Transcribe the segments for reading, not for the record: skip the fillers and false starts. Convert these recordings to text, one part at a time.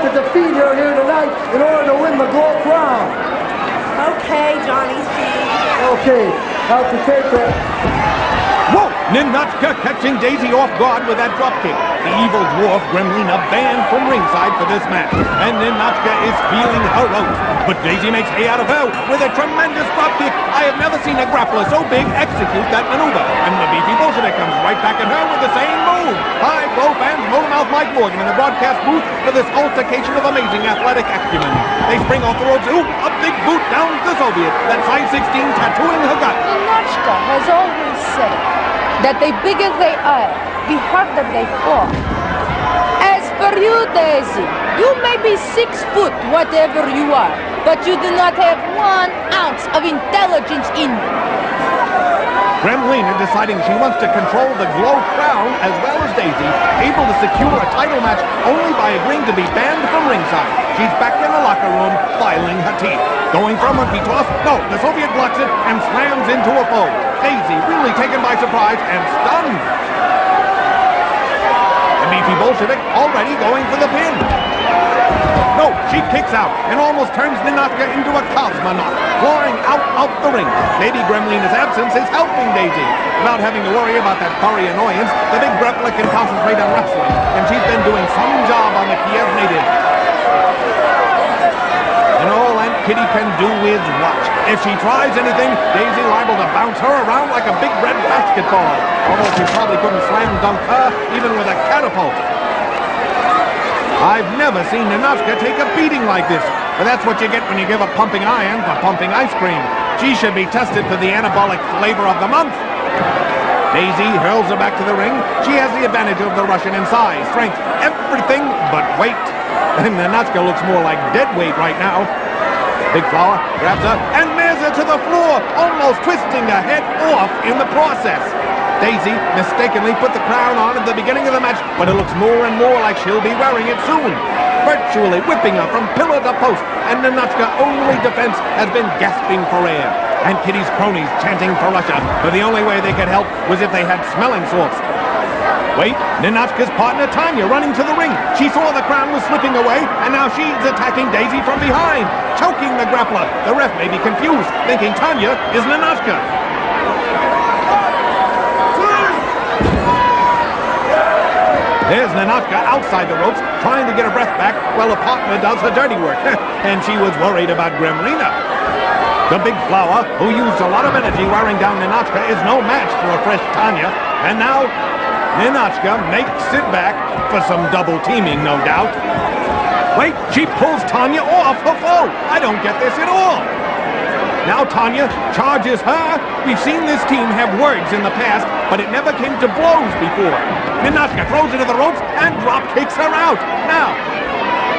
to defeat her here tonight in order to win the gold crown. Okay, Johnny C. Okay, out to take that. Whoa! Ninotchka catching Daisy off guard with that dropkick. The evil dwarf Gremlina banned from ringside for this match, and Ninotchka is feeling her oats. But Daisy makes hay out of her with a tremendous dropkick. I have never seen a grappler so big execute that maneuver. And the beefy Bolshevik comes right back at her with the same move. Hi, Bo fans, Motormouth Mike Morgan in the broadcast booth for this altercation of amazing athletic acumen. They spring off the ropes. Ooh, a big boot down the Soviet. That size 16 tattooing her gut. Ninotchka has always said that the bigger they are, the harder they fall. As for you, Daisy, you may be 6 foot, whatever you are, but you do not have 1 ounce of intelligence in you. Gremlina deciding she wants to control the Glow Crown as well as Daisy, able to secure a title match only by agreeing to be banned from ringside. She's back in the locker room, filing her teeth. Going for a monkey toss. No, the Soviet blocks it and slams into a foe. Daisy really taken by surprise and stunned. The beefy Bolshevik already going for the pin. No, she kicks out and almost turns Ninotchka into a cosmonaut, flying out of the ring. Maybe Gremlina's absence is helping Daisy. Without having to worry about that furry annoyance, the big grappler can concentrate on wrestling, and she's been doing some job on the Kiev native. And all Aunt Kitty can do is watch. If she tries anything, Daisy liable to bounce her around like a big red basketball. Although she probably couldn't slam dunk her even with a catapult. I've never seen Ninotchka take a beating like this. But that's what you get when you give a pumping iron for pumping ice cream. She should be tested for the anabolic flavor of the month. Daisy hurls her back to the ring. She has the advantage of the Russian in size, strength, everything but weight. And Ninotchka looks more like dead weight right now. Big Flower grabs her and nails her to the floor, almost twisting her head off in the process. Daisy mistakenly put the crown on at the beginning of the match, but it looks more and more like she'll be wearing it soon. Virtually whipping her from pillar to post, and Ninotchka's only defense has been gasping for air. And Kitty's cronies chanting for Russia, but the only way they could help was if they had smelling salts. Wait, Ninotchka's partner Tanya running to the ring. She saw the crown was slipping away, and now she's attacking Daisy from behind, choking the grappler. The ref may be confused, thinking Tanya is Ninotchka. There's Ninotchka outside the ropes, trying to get her breath back while her partner does her dirty work. And she was worried about Gremlina. The big Flower, who used a lot of energy wearing down Ninotchka, is no match for a fresh Tanya. And now, Ninotchka makes it back for some double teaming, no doubt. Wait, she pulls Tanya off her foe. I don't get this at all. Now Tanya charges her. We've seen this team have words in the past, but it never came to blows before. Ninotchka throws into the ropes and drop kicks her out. Now,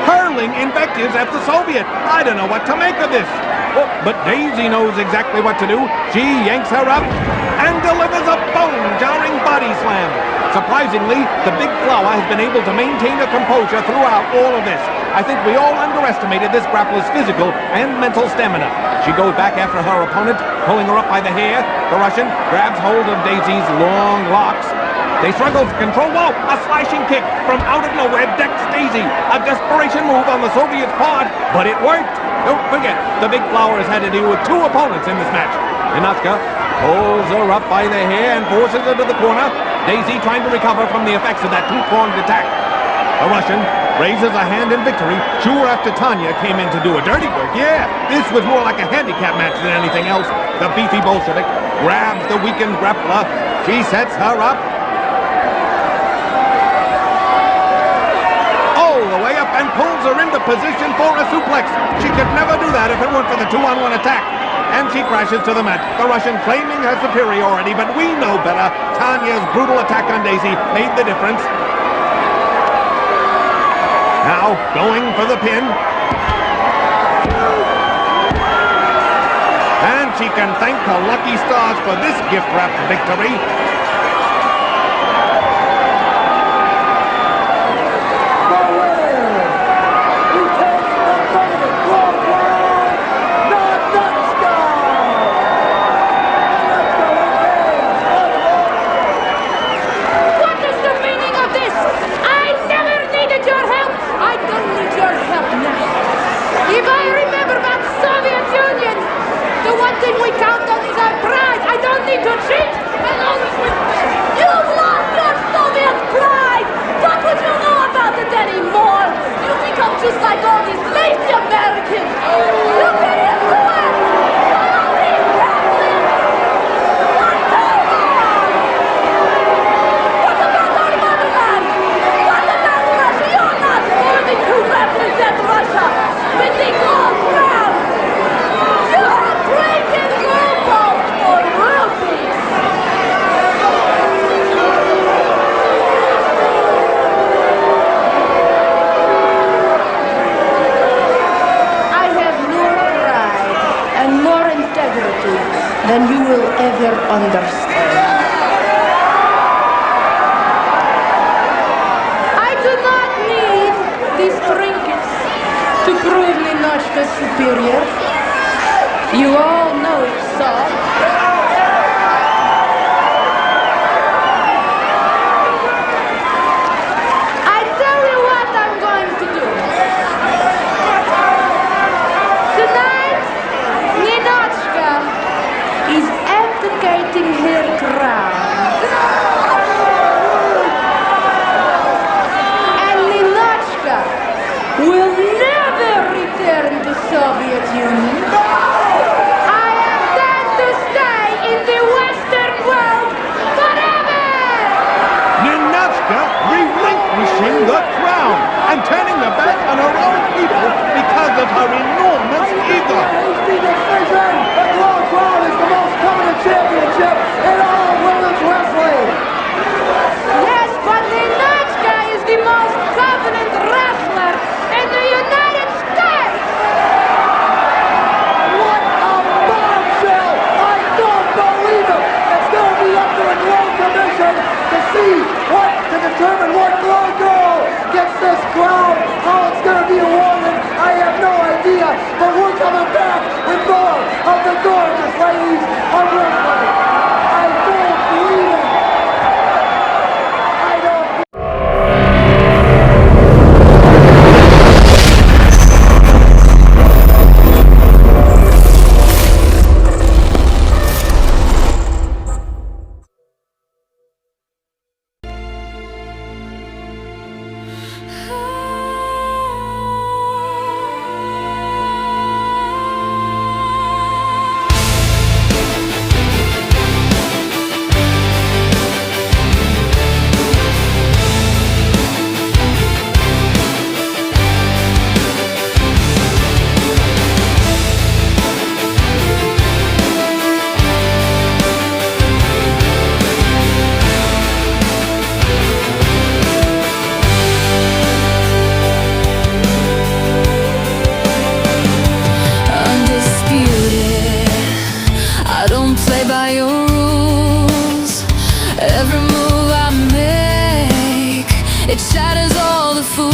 hurling invectives at the Soviet. I don't know what to make of this. Oh, but Daisy knows exactly what to do. She yanks her up and delivers a bone-jarring body slam. Surprisingly, the big Flower has been able to maintain her composure throughout all of this. I think we all underestimated this grappler's physical and mental stamina. She goes back after her opponent, pulling her up by the hair. The Russian grabs hold of Daisy's long locks. They struggle to control. Whoa! A slashing kick from out of nowhere decks Daisy. A desperation move on the Soviet's part, but it worked. Don't forget, the big Flower has had to deal with 2 opponents in this match. Ninotchka pulls her up by the hair and forces her to the corner. Daisy trying to recover from the effects of that 2-pronged attack. The Russian raises a hand in victory, sure after Tanya came in to do a dirty work. Yeah, this was more like a handicap match than anything else. The beefy Bolshevik grabs the weakened grappler. She sets her up. All the way up and pulls her into position for a suplex. She could never do that if it weren't for the 2-on-1 attack. And she crashes to the mat. The Russian claiming her superiority, but we know better. Tanya's brutal attack on Daisy made the difference. Now, going for the pin. And she can thank her lucky stars for this gift-wrapped victory. What is the meaning of this? I never needed your help. I don't need your superior. You all know it, so. I tell you what I'm going to do. Tonight, Ninotchka is abdicating her crown. And Ninotchka will never return to Soviet Union. I intend to stay in the Western world forever! Ninotchka relinquishing the crown and turning her back on her own people because of her enormous ego. Hasty decision! The Globe Crown is the most coveted championship in all of women's wrestling! Yes, but Ninotchka is the most covenant wrestler in the United States! What a bombshell! I don't believe it! It's going to be up to the Globe Commission to see to determine what Globe Girl gets this crown, how it's going to be awarded. I have no idea, but we're coming back with more of the gorgeous ladies of wrestling. I don't believe it! I don't. By your rules, every move I make, it shatters all the fools.